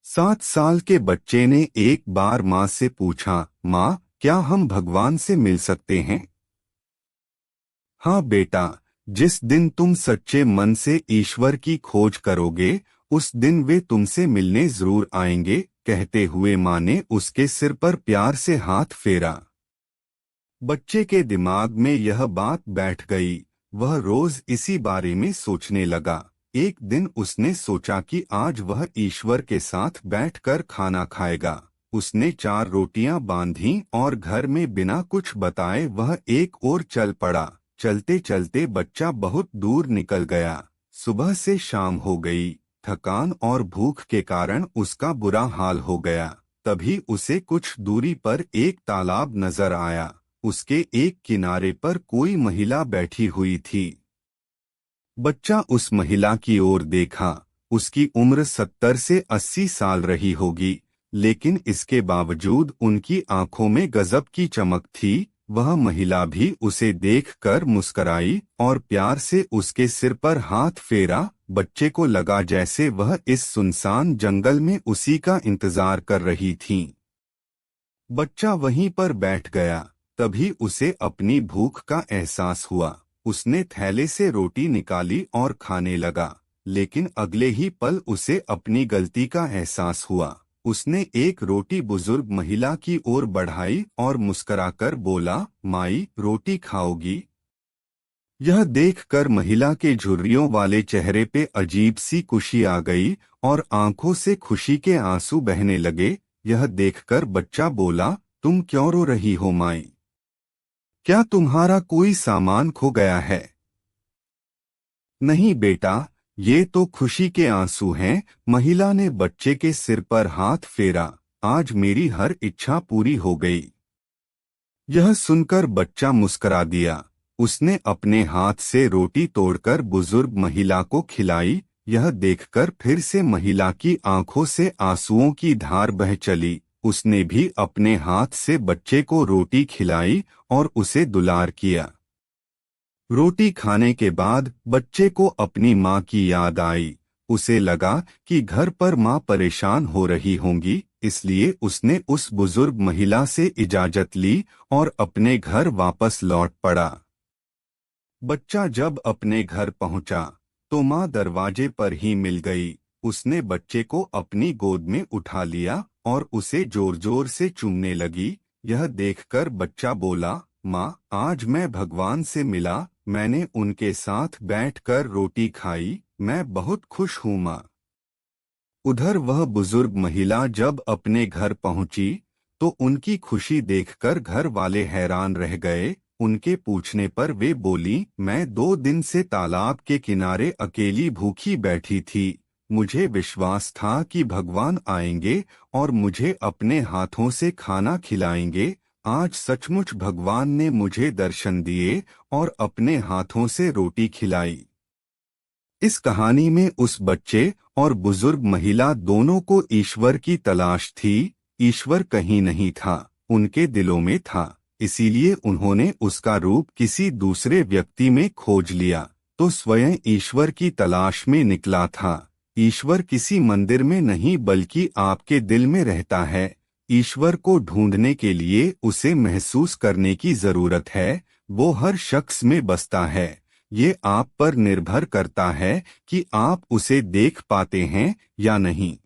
7 साल के बच्चे ने एक बार माँ से पूछा, माँ, क्या हम भगवान से मिल सकते हैं? हाँ बेटा, जिस दिन तुम सच्चे मन से ईश्वर की खोज करोगे, उस दिन वे तुमसे मिलने जरूर आएंगे, कहते हुए माँ ने उसके सिर पर प्यार से हाथ फेरा। बच्चे के दिमाग में यह बात बैठ गई। वह रोज इसी बारे में सोचने लगा। एक दिन उसने सोचा कि आज वह ईश्वर के साथ बैठकर खाना खाएगा। उसने 4 रोटियां बांधी और घर में बिना कुछ बताए वह एक ओर चल पड़ा। चलते चलते बच्चा बहुत दूर निकल गया। सुबह से शाम हो गई। थकान और भूख के कारण उसका बुरा हाल हो गया। तभी उसे कुछ दूरी पर एक तालाब नजर आया। उसके एक किनारे पर कोई महिला बैठी हुई थी। बच्चा उस महिला की ओर देखा। उसकी उम्र 70 से 80 साल रही होगी, लेकिन इसके बावजूद उनकी आंखों में गजब की चमक थी। वह महिला भी उसे देखकर मुस्कराई और प्यार से उसके सिर पर हाथ फेरा। बच्चे को लगा जैसे वह इस सुनसान जंगल में उसी का इंतजार कर रही थी। बच्चा वहीं पर बैठ गया। तभी उसे अपनी भूख का एहसास हुआ। उसने थैले से रोटी निकाली और खाने लगा, लेकिन अगले ही पल उसे अपनी गलती का एहसास हुआ। उसने एक रोटी बुजुर्ग महिला की ओर बढ़ाई और मुस्कुराकर बोला, माई, रोटी खाओगी? यह देखकर महिला के झुर्रियों वाले चेहरे पे अजीब सी खुशी आ गई और आंखों से खुशी के आंसू बहने लगे। यह देखकर बच्चा बोला, तुम क्यों रो रही हो माई? क्या तुम्हारा कोई सामान खो गया है? नहीं बेटा, ये तो खुशी के आंसू हैं। महिला ने बच्चे के सिर पर हाथ फेरा। आज मेरी हर इच्छा पूरी हो गई। यह सुनकर बच्चा मुस्करा दिया। उसने अपने हाथ से रोटी तोड़कर बुजुर्ग महिला को खिलाई। यह देखकर फिर से महिला की आंखों से आंसुओं की धार बह चली। उसने भी अपने हाथ से बच्चे को रोटी खिलाई और उसे दुलार किया। रोटी खाने के बाद बच्चे को अपनी माँ की याद आई। उसे लगा कि घर पर माँ परेशान हो रही होंगी, इसलिए उसने उस बुजुर्ग महिला से इजाजत ली और अपने घर वापस लौट पड़ा। बच्चा जब अपने घर पहुंचा, तो माँ दरवाजे पर ही मिल गई। उसने बच्चे को अपनी गोद में उठा लिया और उसे जोर जोर से चूमने लगी। यह देखकर बच्चा बोला, माँ, आज मैं भगवान से मिला। मैंने उनके साथ बैठकर रोटी खाई। मैं बहुत खुश हूँ माँ। उधर वह बुजुर्ग महिला जब अपने घर पहुंची, तो उनकी खुशी देखकर घर वाले हैरान रह गए। उनके पूछने पर वे बोली, मैं 2 दिन से तालाब के किनारे अकेली भूखी बैठी थी। मुझे विश्वास था कि भगवान आएंगे और मुझे अपने हाथों से खाना खिलाएंगे। आज सचमुच भगवान ने मुझे दर्शन दिए और अपने हाथों से रोटी खिलाई। इस कहानी में उस बच्चे और बुजुर्ग महिला दोनों को ईश्वर की तलाश थी। ईश्वर कहीं नहीं था, उनके दिलों में था। इसीलिए उन्होंने उसका रूप किसी दूसरे व्यक्ति में खोज लिया, तो स्वयं ईश्वर की तलाश में निकला था। ईश्वर किसी मंदिर में नहीं बल्कि आपके दिल में रहता है। ईश्वर को ढूंढने के लिए उसे महसूस करने की जरूरत है। वो हर शख्स में बसता है। ये आप पर निर्भर करता है कि आप उसे देख पाते हैं या नहीं।